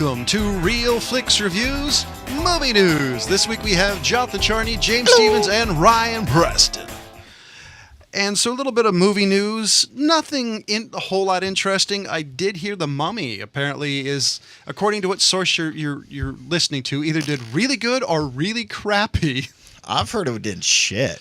Welcome to Real Flix Reviews Movie News. This week we have Jonathan Charney, James Stevens, and Ryan Preston. And so a little bit of movie news. Nothing a whole lot interesting. I did hear The Mummy apparently is, according to what source you're listening to, either did really good or really crappy. I've heard it did shit.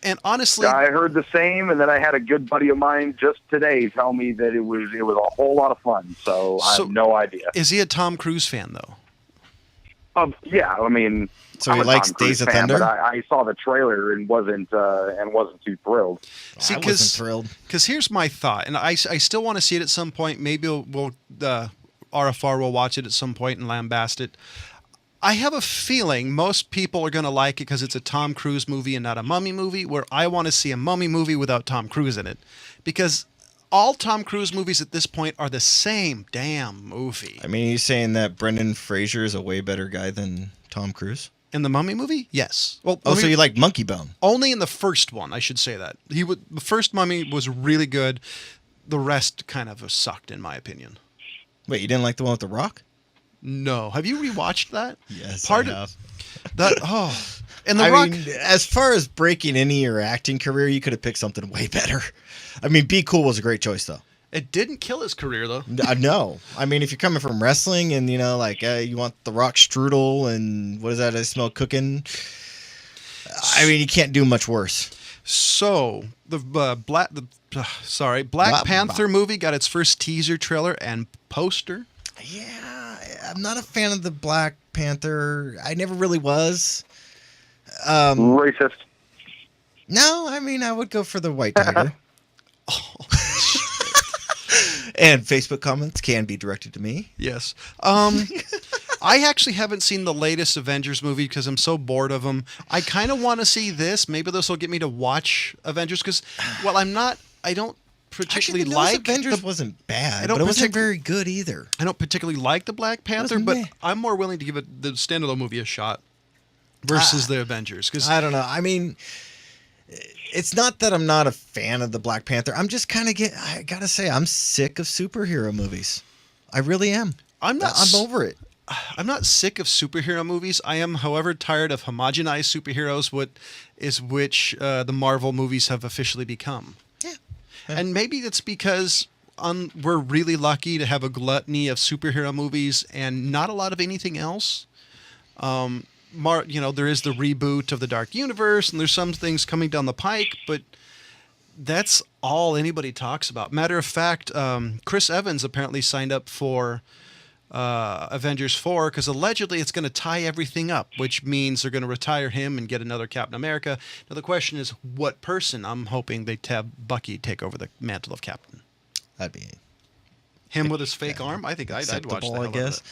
And honestly, I heard the same, and then I had a good buddy of mine just today tell me that it was a whole lot of fun. So I have no idea. Is he a Tom Cruise fan though? Yeah, I mean, so he I'm a likes Tom Cruise Days of fan, Thunder. but I saw the trailer and wasn't too thrilled. See, I wasn't thrilled. Because here's my thought, and I still want to see it at some point. Maybe we'll RFR will watch it at some point and lambast it. I have a feeling most people are going to like it because it's a Tom Cruise movie and not a Mummy movie, where I want to see a Mummy movie without Tom Cruise in it. Because all Tom Cruise movies at this point are the same damn movie. I mean, he's saying that Brendan Fraser is a way better guy than Tom Cruise? In the Mummy movie? Yes. Well, so you like Monkey Bone? Only in the first one, I should say that. The first Mummy was really good. The rest kind of sucked, in my opinion. Wait, you didn't like the one with The Rock? No. Have you rewatched that? Yes, I have. And The Rock. Mean, as far as breaking into your acting career, you could have picked something way better. I mean, Be Cool was a great choice, though. It didn't kill his career, though. No. I mean, if you're coming from wrestling and, you want The Rock strudel and what is that I smell cooking? I mean, you can't do much worse. So, the Black Panther movie got its first teaser trailer and poster. Yeah, I'm not a fan of the Black Panther. I never really was. Racist. No, I mean, I would go for the White Tiger. And Facebook comments can be directed to me. Yes. I actually haven't seen the latest Avengers movie because I'm so bored of them. I kind of want to see this. Maybe this will get me to watch Avengers because, well, I don't particularly like Avengers wasn't bad, but it wasn't very good either. I don't particularly like the Black Panther, but I'm more willing to give the standalone movie a shot versus the Avengers. Because I don't know. I mean, it's not that I'm not a fan of the Black Panther. I'm just kind of I gotta say, I'm sick of superhero movies. I really am. I'm over it. I'm not sick of superhero movies. I am, however, tired of homogenized superheroes, which the Marvel movies have officially become. Yeah. And maybe it's because we're really lucky to have a gluttony of superhero movies and not a lot of anything else. There is the reboot of the Dark Universe, and there's some things coming down the pike, but that's all anybody talks about. Matter of fact, Chris Evans apparently signed up for Avengers 4 because allegedly it's going to tie everything up, which means they're going to retire him and get another Captain America. Now the question is, what person? I'm hoping they have Bucky take over the mantle of Captain. That'd be him with his fake arm. I think I'd watch that. I guess.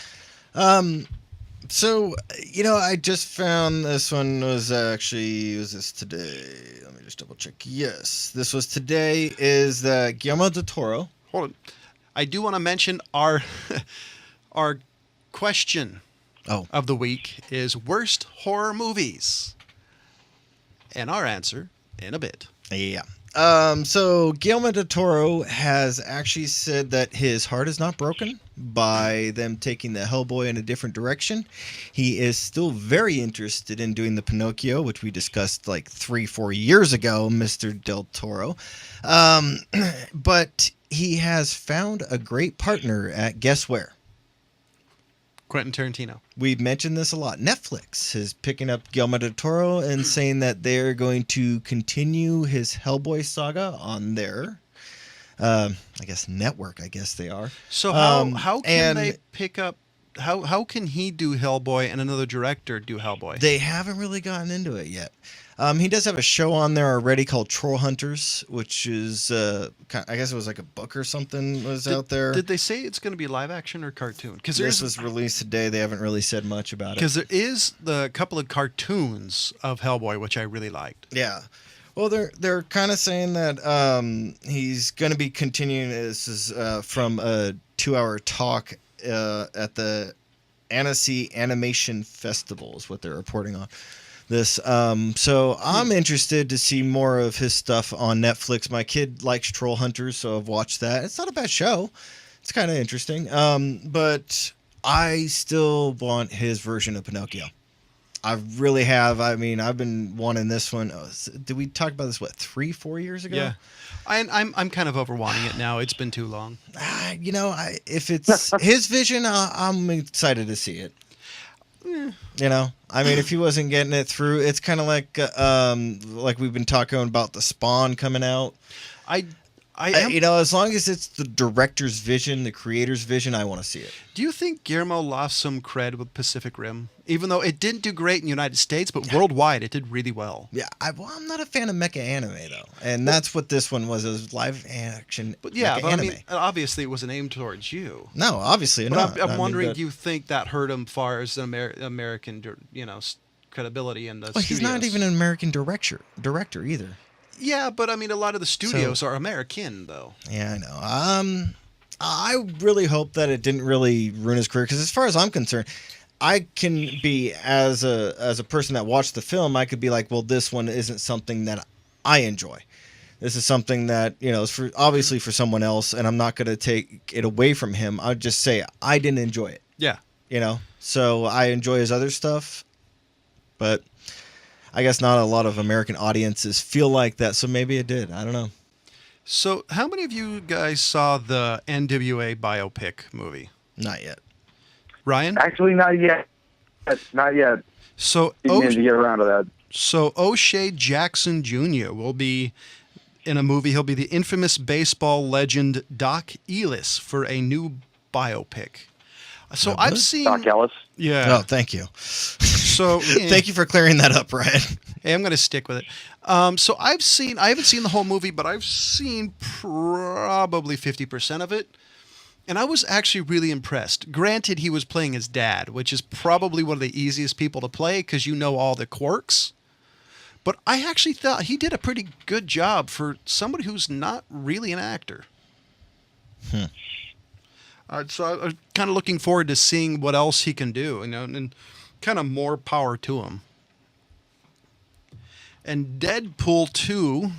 So I just found this one was this today? Let me just double check. Yes, this was today. Is Guillermo del Toro? Hold on, I do want to mention our question of the week is worst horror movies. And our answer in a bit. Yeah. So Guillermo del Toro has actually said that his heart is not broken by them taking the Hellboy in a different direction. He is still very interested in doing the Pinocchio, which we discussed like 3-4 years ago, Mr. del Toro. But he has found a great partner at guess where? Quentin Tarantino. We've mentioned this a lot. Netflix is picking up Guillermo del Toro and saying that they're going to continue his Hellboy saga on their, network. I guess they are. So how can they pick up? How can he do Hellboy and another director do Hellboy? They haven't really gotten into it yet. He does have a show on there already called Troll Hunters, which is, I guess it was like a book or something out there. Did they say it's going to be live action or cartoon? Because this was released today. They haven't really said much about it. Because there is the couple of cartoons of Hellboy, which I really liked. Yeah. Well, they're kind of saying that he's going to be continuing. This is from a 2-hour talk at the Annecy Animation Festival is what they're reporting on. This so I'm interested to see more of his stuff on Netflix. My kid likes Troll Hunters, so I've watched that. It's not a bad show. It's kind of interesting. But I still want his version of Pinocchio. I really have. I mean, I've been wanting this one. Did we talk about this? What, 3-4 years ago? Yeah, I'm kind of over wanting it now. It's been too long. If it's his vision, I'm excited to see it. I mean, if he wasn't getting it through, it's kind of like we've been talking about the Spawn coming out. I am. As long as it's the director's vision, the creator's vision, I want to see it. Do you think Guillermo lost some cred with Pacific Rim? Even though it didn't do great in the United States, but worldwide it did really well. Yeah, I'm not a fan of mecha anime though, and that's what this one was. It was live action. But yeah, mecha but anime. I mean, obviously it wasn't aimed towards you. No, obviously But not. I'm wondering, but, do you think that hurt him far as an American, credibility in the well, studios? he's not even an American director either. Yeah, but I mean, a lot of the studios are American, though. Yeah, I know. I really hope that it didn't really ruin his career, because as far as I'm concerned, I can be, as a person that watched the film, I could be like, well, this one isn't something that I enjoy. This is something that, is obviously for someone else, and I'm not going to take it away from him. I'll just say I didn't enjoy it. Yeah. So I enjoy his other stuff, but I guess not a lot of American audiences feel like that, so maybe it did. I don't know. So, how many of you guys saw the NWA biopic movie? Not yet. Ryan? Actually, not yet. Not yet. So, Need to get around to that. So O'Shea Jackson Jr. will be in a movie. He'll be the infamous baseball legend Doc Ellis for a new biopic. So I've seen Doc Ellis. Yeah. Oh, thank you. So Thank you for clearing that up, Ryan. Hey, I'm going to stick with it. So I haven't seen the whole movie, but I've seen probably 50% of it. And I was actually really impressed. Granted, he was playing his dad, which is probably one of the easiest people to play because you know all the quirks. But I actually thought he did a pretty good job for somebody who's not really an actor. So I was kind of looking forward to seeing what else he can do, and kind of more power to him. And Deadpool 2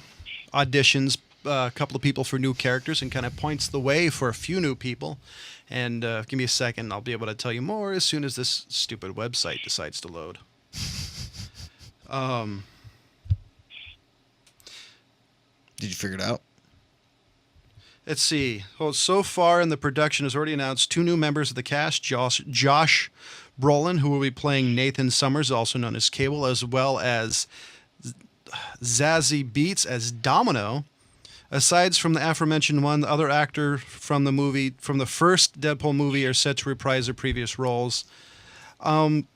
auditions a couple of people for new characters and kind of points the way for a few new people. And give me a second, I'll be able to tell you more as soon as this stupid website decides to load. Did you figure it out? Let's see. Well, so far in the production has already announced 2 new members of the cast, Josh Brolin, who will be playing Nathan Summers, also known as Cable, as well as Zazie Beetz as Domino. Aside from the aforementioned one, the other actor from the first Deadpool movie, are set to reprise their previous roles. I'm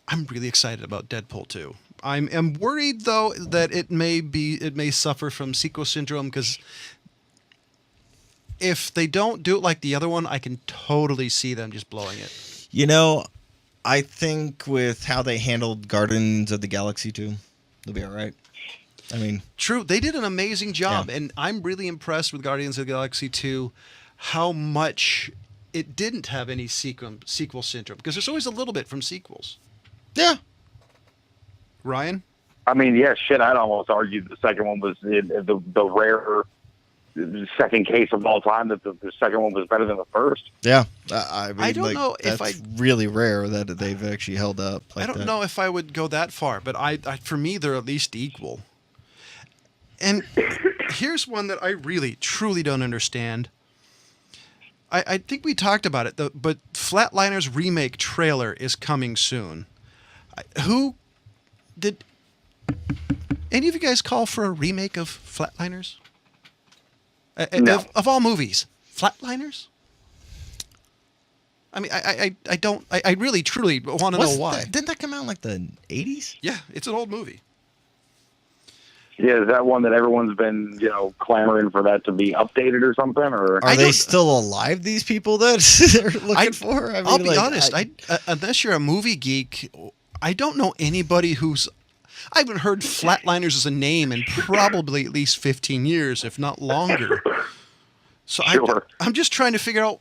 really excited about Deadpool 2. I'm worried though that it may suffer from sequel syndrome, because if they don't do it like the other one, I can totally see them just blowing it. I think with how they handled Guardians of the Galaxy 2, they'll be all right. I mean, true, they did an amazing job, Yeah. and I'm really impressed with Guardians of the Galaxy 2, how much it didn't have any sequel syndrome, because there's always a little bit from sequels. yeah. Ryan? I mean, yeah, shit. I'd almost argue the second one was the rare second case of all time, that the second one was better than the first. Yeah. I mean, I don't know if that's really rare that they've actually held up like I don't that. know if I would go that far, but I for me, they're at least equal. And here's one that I really, truly don't understand. I think we talked about it, but Flatliners remake trailer is coming soon. Who did any of you guys call for a remake of Flatliners? No. Of all movies, Flatliners? I mean, I really, truly want to know why. Didn't that come out in like the 80s? Yeah, it's an old movie. Yeah, is that one that everyone's been, clamoring for that to be updated or something? Or Are they still alive, these people that they're looking for? I mean, I'll be honest. Unless you're a movie geek, I don't know anybody who's... I haven't heard Flatliners as a name in probably at least 15 years, if not longer. So Sure. I'm just trying to figure out,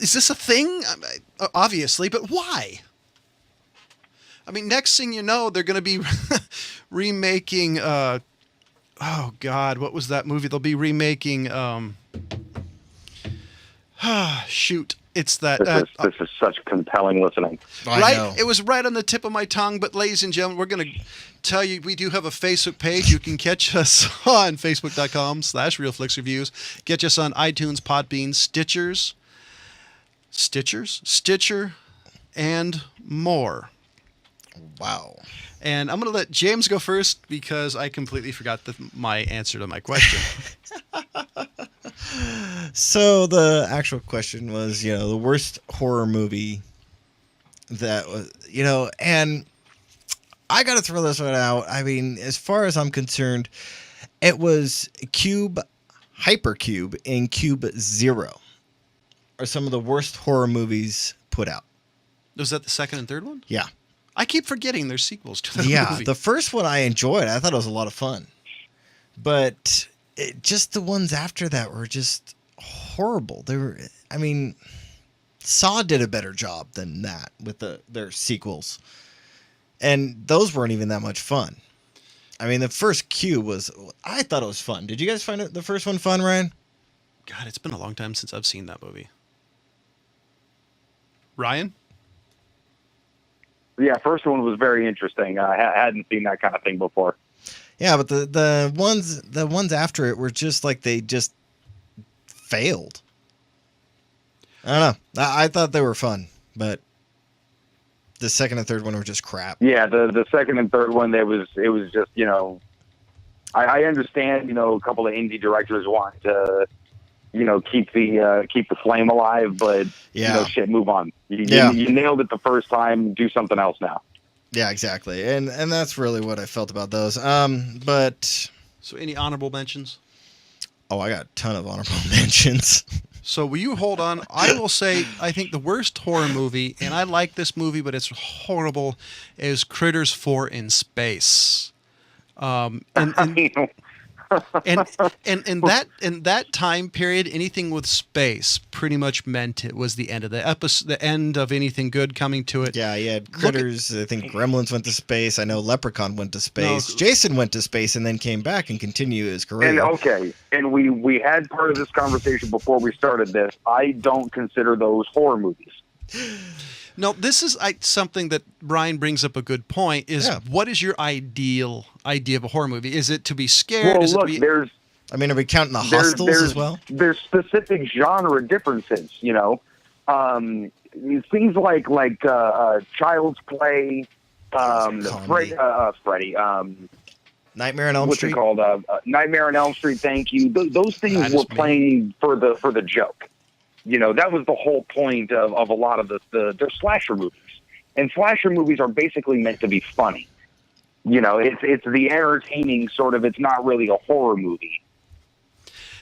is this a thing? Obviously, but why? I mean, next thing you know, they're going to be remaking... oh, God, what was that movie? They'll be remaking... shoot. It's that This is such compelling listening. I right. know. It was right on the tip of my tongue. But ladies and gentlemen, we're going to tell you we do have a Facebook page. You can catch us on facebook.com/RealFlixReviews. Catch us on iTunes, Podbean, Stitcher, and more. Wow. And I'm going to let James go first because I completely forgot my answer to my question. So the actual question was, the worst horror movie that was, and I got to throw this one out. I mean, as far as I'm concerned, it was Hypercube, and Cube Zero are some of the worst horror movies put out. Was that the second and third one? Yeah. I keep forgetting there's sequels to that movie. The first one I enjoyed. I thought it was a lot of fun. But just the ones after that were just horrible. Saw did a better job than that with their sequels. And those weren't even that much fun. I mean, the first Cube I thought it was fun. Did you guys find the first one fun, Ryan? God, it's been a long time since I've seen that movie. Ryan? Yeah, first one was very interesting. I hadn't seen that kind of thing before. Yeah, but the ones after it were just like they just failed. I don't know. I thought they were fun, but the second and third one were just crap. Yeah, the second and third one, it was just, I understand, a couple of indie directors want to, keep the flame alive, but shit, move on. You nailed it the first time. Do something else now. Yeah, exactly. And that's really what I felt about those. But so any honorable mentions? Oh, I got a ton of honorable mentions. So will you hold on? I will say I think the worst horror movie, and I like this movie, but it's horrible, is Critters 4 in Space. And in that time period, anything with space pretty much meant it was the end of the episode, the end of anything good coming to it. Yeah, you had Critters. I think Gremlins went to space. I know Leprechaun went to space. Jason went to space and then came back and continued his career. And we had part of this conversation before we started this. I don't consider those horror movies. No, this is something that Brian brings up a good point. What is your ideal idea of a horror movie? Is it to be scared? Well, look, are we counting the Hostels as well? There's specific genre differences, things like Child's Play, Freddy, Nightmare on Elm what's Street. It called? Nightmare on Elm Street. Thank you. Those things were playing for the joke. That was the whole point of a lot of the slasher movies. And slasher movies are basically meant to be funny. It's the entertaining sort of. It's not really a horror movie.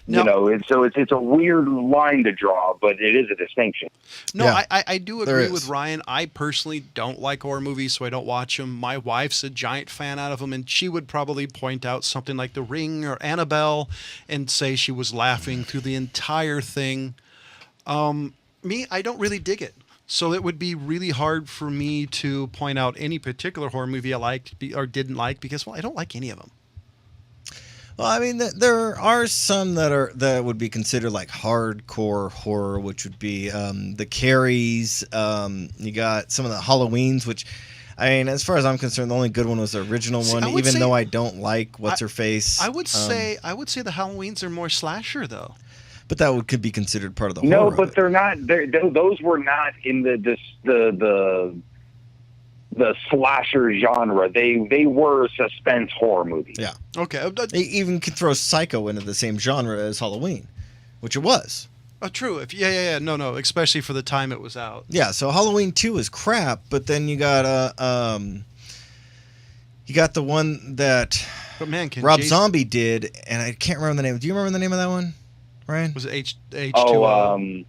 No. It's a weird line to draw, but it is a distinction. No, Yeah, I do agree with Ryan. I personally don't like horror movies, so I don't watch them. My wife's a giant fan out of them, and she would probably point out something like The Ring or Annabelle and say she was laughing through the entire thing. Me, I don't really dig it. So it would be really hard for me to point out any particular horror movie I liked or didn't like because, I don't like any of them. Well, I mean, there are some that would be considered like hardcore horror, which would be the Carries. You got some of the Halloweens, which, I mean, as far as I'm concerned, the only good one was the original one. Even though I don't like What's Her Face. I would say the Halloweens are more slasher though. But that could be considered part of the horror. No, but they're not. Those were not in the slasher genre. They were suspense horror movies. Yeah. Okay. They even could throw Psycho into the same genre as Halloween, which it was. True. No. Especially for the time it was out. Yeah. So Halloween 2 is crap, but then you got the one that Rob Zombie did, and I can't remember the name. Do you remember the name of that one, Ryan? Was it H2O?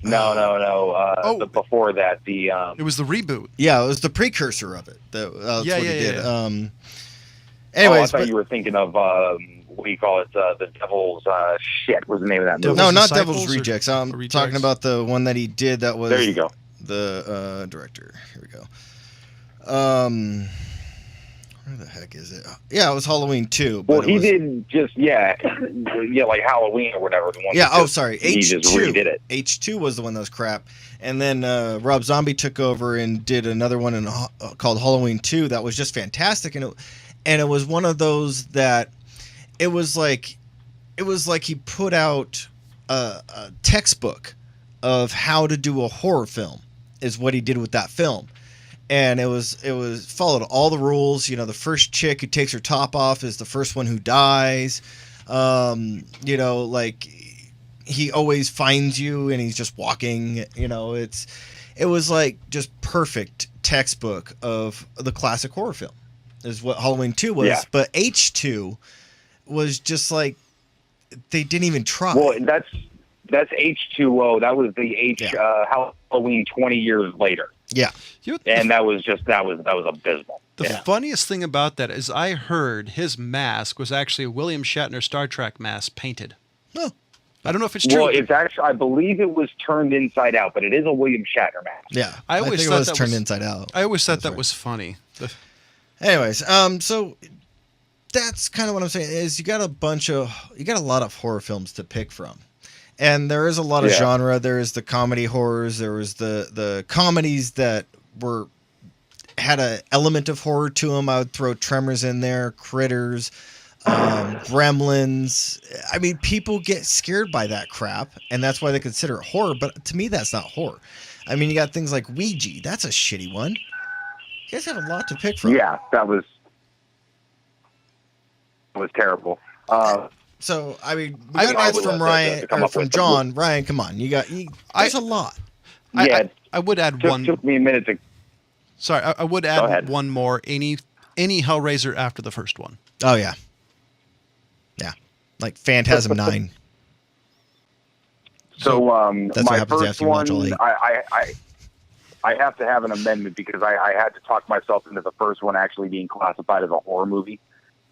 No. Before that, it was the reboot. Yeah, it was the precursor of it. That's what he did. Anyways, I thought you were thinking of what do you call it? The Devil's shit was the name of that movie. No, not Devil's Rejects. I'm talking about the one that he did. That was there. You go. The director. Here we go. What Where the heck is it? Yeah, it was Halloween 2. Well, but he it was, did just like Halloween or whatever. The one Yeah. that Oh, just- sorry. he just H2. redid it. H2 was the one that was crap, and then Rob Zombie took over and did another one called Halloween 2 that was just fantastic, and it was one of those that it was like he put out a textbook of how to do a horror film is what he did with that film. And it was followed all the rules. You know, the first chick who takes her top off is the first one who dies. You know, like he always finds you and he's just walking. You know, it was like just perfect textbook of the classic horror film is what Halloween 2 was. Yeah. But H2 was just like they didn't even try. Well, that's H2O. That was the Halloween 20 years later. Yeah. And that was abysmal. The funniest thing about that is I heard his mask was actually a William Shatner Star Trek mask painted. Oh. I don't know if it's true. Well, it's actually, I believe it was turned inside out, but it is a William Shatner mask. Yeah. I always think thought it was that turned was- inside out. I always thought that was funny. Anyways, so that's kind of what I'm saying is you got a lot of horror films to pick from. And there is a lot of genre. There is the comedy horrors. There was the comedies that had an element of horror to them. I would throw Tremors in there, Critters, Gremlins. I mean, people get scared by that crap, and that's why they consider it horror. But to me, that's not horror. I mean, you got things like Ouija. That's a shitty one. You guys have a lot to pick from. Yeah, that was terrible. So I mean, I we got would from love Ryan to come or up from with John. Ryan, come on, there's a lot. I would add one. Took me a minute to. Sorry, I would Go add ahead. one more. Any Hellraiser after the first one. Oh yeah, like Phantasm 9. So that's what my happens first after you watch all one, 8. I have to have an amendment because I had to talk myself into the first one actually being classified as a horror movie.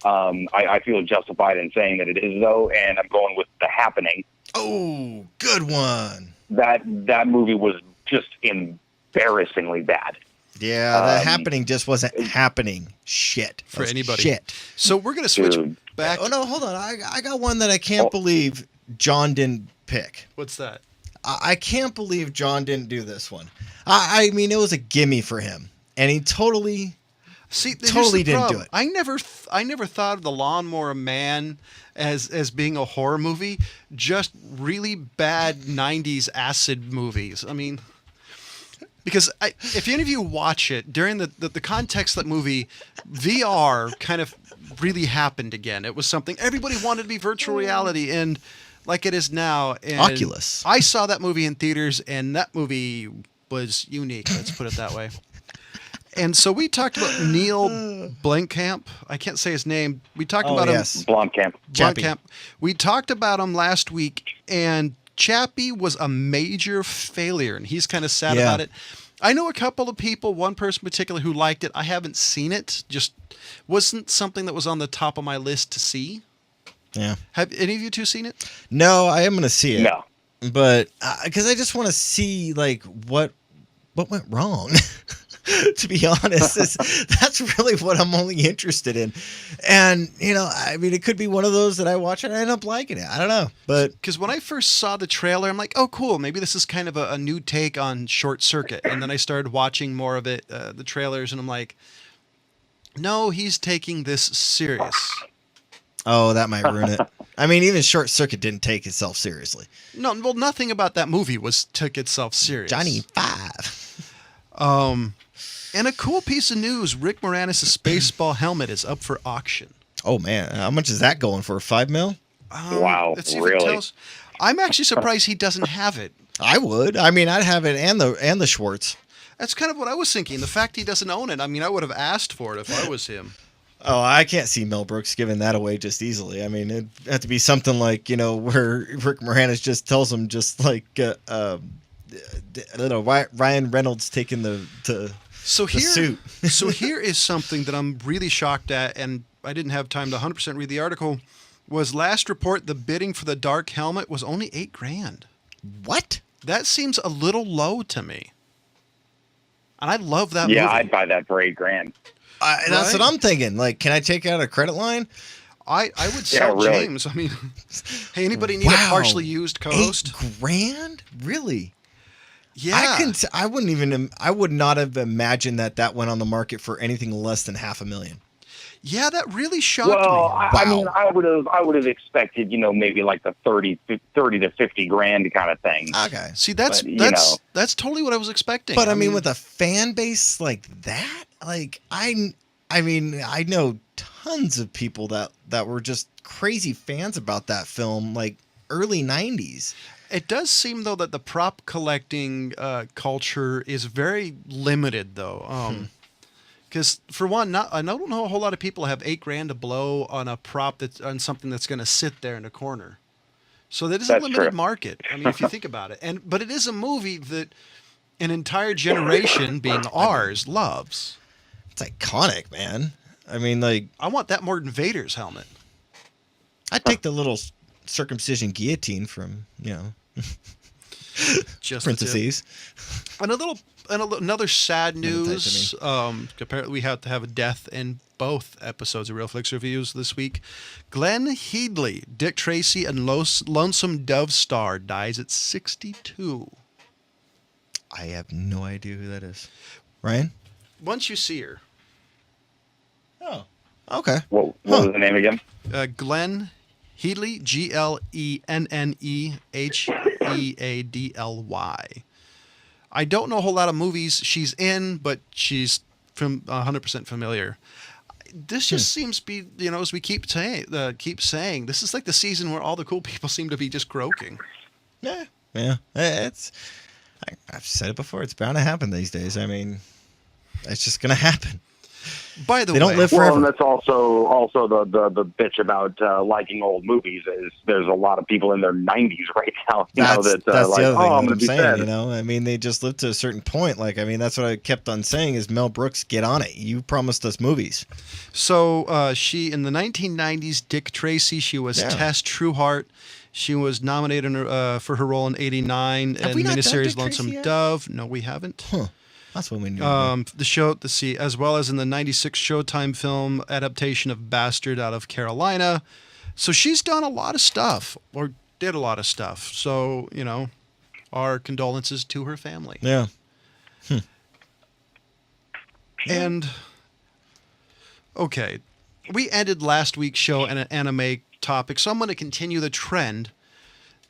I feel justified in saying that it is, though, and I'm going with The Happening. Oh, good one. That movie was just embarrassingly bad. Yeah, The Happening just wasn't happening. Shit For anybody. Shit. So we're gonna switch Dude. back. Oh no, hold on. I got one that I can't believe John didn't pick. What's that? I can't believe John didn't do this one. I mean, it was a gimme for him, and he totally. See, Totally here's the didn't do problem. it. I never thought of The Lawnmower Man as being a horror movie. Just really bad '90s acid movies. I mean, because if any of you watch it during the context of that movie, VR kind of really happened again. It was something everybody wanted to be virtual reality, and like it is now. And Oculus. I saw that movie in theaters, and that movie was unique. Let's put it that way. And so we talked about Neil Blomkamp. I can't say his name. We talked about him. Blomkamp. Chappie. Blomkamp. We talked about him last week, and Chappie was a major failure, and he's kind of sad Yeah. about it. I know a couple of people, one person in particular who liked it. I haven't seen it. Just wasn't something that was on the top of my list to see. Yeah. Have any of you two seen it? No, I am gonna see it. No. But because I just want to see like what went wrong. To be honest, that's really what I'm only interested in. And I mean, it could be one of those that I watch and I end up liking it. I don't know, but Because when I first saw the trailer, I'm like, oh, cool. Maybe this is kind of a new take on Short Circuit. And then I started watching more of it, the trailers, and I'm like, no, he's taking this serious. oh, that might ruin it. I mean, even Short Circuit didn't take itself seriously. No, well, nothing about that movie took itself serious. Johnny Five. And a cool piece of news: Rick Moranis' Spaceball helmet is up for auction. Oh man, how much is that going for? $5 million? Wow, let's see if it really? tells. I'm actually surprised he doesn't have it. I would. I mean, I'd have it and the Schwartz. That's kind of what I was thinking. The fact he doesn't own it. I mean, I would have asked for it if I was him. Oh, I can't see Mel Brooks giving that away just easily. I mean, it'd have to be something like where Rick Moranis just tells him just like Ryan Reynolds taking the So here, suit. so here is something that I'm really shocked at, and I didn't have time to 100% read the article. Was last report the bidding for the dark helmet was only $8,000. What? That seems a little low to me. And I love that Yeah, movie. I'd buy that for $8,000. That's what Right? I'm thinking. Like, can I take out a credit line? I would sell really. James. I mean, hey, anybody need a Wow. partially used co-host? $8,000? Really? Yeah. I wouldn't even. I would not have imagined that went on the market for anything less than $500,000. Yeah, that really shocked Well, me. I mean, Wow. I would have expected, maybe like the 30 to 50 grand kind of thing. Okay. See, that's But, that's totally what I was expecting. But I mean, with a fan base like that, like I mean, I know tons of people that were just crazy fans about that film, like early '90s. it does seem though that the prop collecting culture is very limited though. Because for one, I don't know a whole lot of people have $8,000 to blow on a prop that's on something that's going to sit there in a corner. So that is a That's limited true. market. I mean, if you think about it, but it is a movie that an entire generation, being ours, loves. It's iconic, man. I mean, like, I want that more than Vader's helmet. I'd take the little circumcision guillotine from, Just Princesses. And another sad news. Meditate Apparently, we have to have a death in both episodes of Real Flix Reviews this week. Glenn Headley, Dick Tracy, and Lonesome Dove star dies at 62. I have no idea who that is. Ryan? Once you see her, Oh. Okay. What was the name again? Glenn Headley, GlenHeadley. I don't know a whole lot of movies she's in, but she's from 100% familiar. This just seems to be, as we keep saying, this is like the season where all the cool people seem to be just croaking. Yeah. I've said it before. It's bound to happen these days. I mean, it's just going to happen. By the They way, don't live Well, forever. and that's also the bitch about liking old movies is there's a lot of people in their 90s right now. That's That the other thing I'm that going to I'm be saying, sad. I mean, they just live to a certain point. Like, I mean, that's what I kept on saying is Mel Brooks, get on it. You promised us movies. so she, in the 1990s, Dick Tracy, she was Yeah. Tess Trueheart. She was nominated for her role in '89 Have in we not done miniseries Dick Tracy Lonesome yet? Dove. No, we haven't. Huh. That's what we knew. As well as in the '96 Showtime film adaptation of Bastard out of Carolina. So she's done a lot of stuff, or did a lot of stuff. So our condolences to her family. Yeah. And okay, we ended last week's show on an anime topic, so I'm going to continue the trend.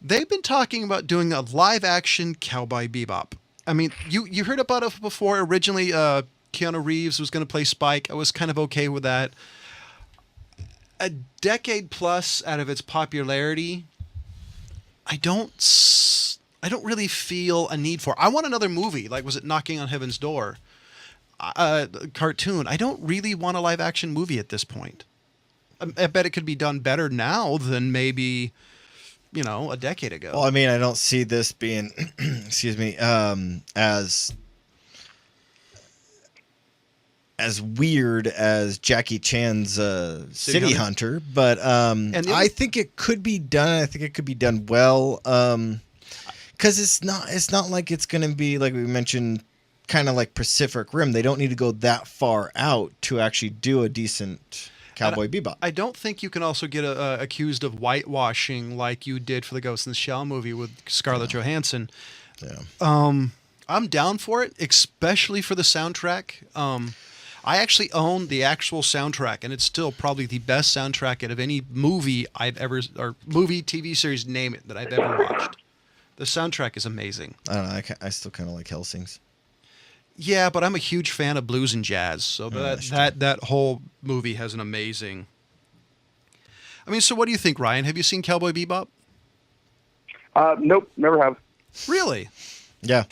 They've been talking about doing a live-action Cowboy Bebop. I mean, you heard about it before. Originally, Keanu Reeves was going to play Spike. I was kind of okay with that. A decade plus out of its popularity, I don't really feel a need for it. I want another movie. Like, was it Knocking on Heaven's Door? Cartoon. I don't really want a live-action movie at this point. I bet it could be done better now than maybe, a decade ago. Well, I mean, I don't see this being, excuse me, as weird as Jackie Chan's City Hunter, but I think it could be done. I think it could be done well, because it's not like it's going to be like we mentioned, kind of like Pacific Rim. They don't need to go that far out to actually do a decent Cowboy Bebop. I don't think you can also get accused of whitewashing like you did for the Ghost in the Shell movie with Scarlett Johansson. Yeah. I'm down for it, especially for the soundtrack. I actually own the actual soundtrack, and it's still probably the best soundtrack out of any movie or movie, TV series, name it, that I've ever watched. The soundtrack is amazing. I don't know. I still kind of like Helsing's. Yeah, but I'm a huge fan of blues and jazz, so that whole movie has an amazing. I mean, so what do you think, Ryan? Have you seen Cowboy Bebop? Nope, never have. Really? Yeah.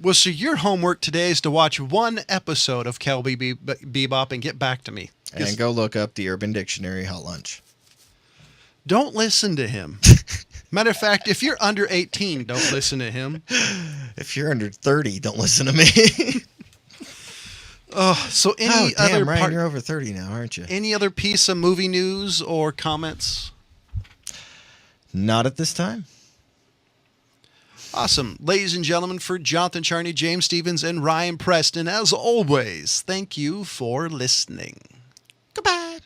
Well, so your homework today is to watch one episode of Cowboy Bebop and get back to me. And go look up the Urban Dictionary Hot Lunch. Don't listen to him. Matter of fact, if you're under 18, don't listen to him. If you're under 30, don't listen to me. So any other Ryan, you're over 30 now, aren't you? any other piece of movie news or comments? Not at this time. Awesome. Ladies and gentlemen, for Jonathan Charney, James Stevens, and Ryan Preston, as always, thank you for listening. Goodbye.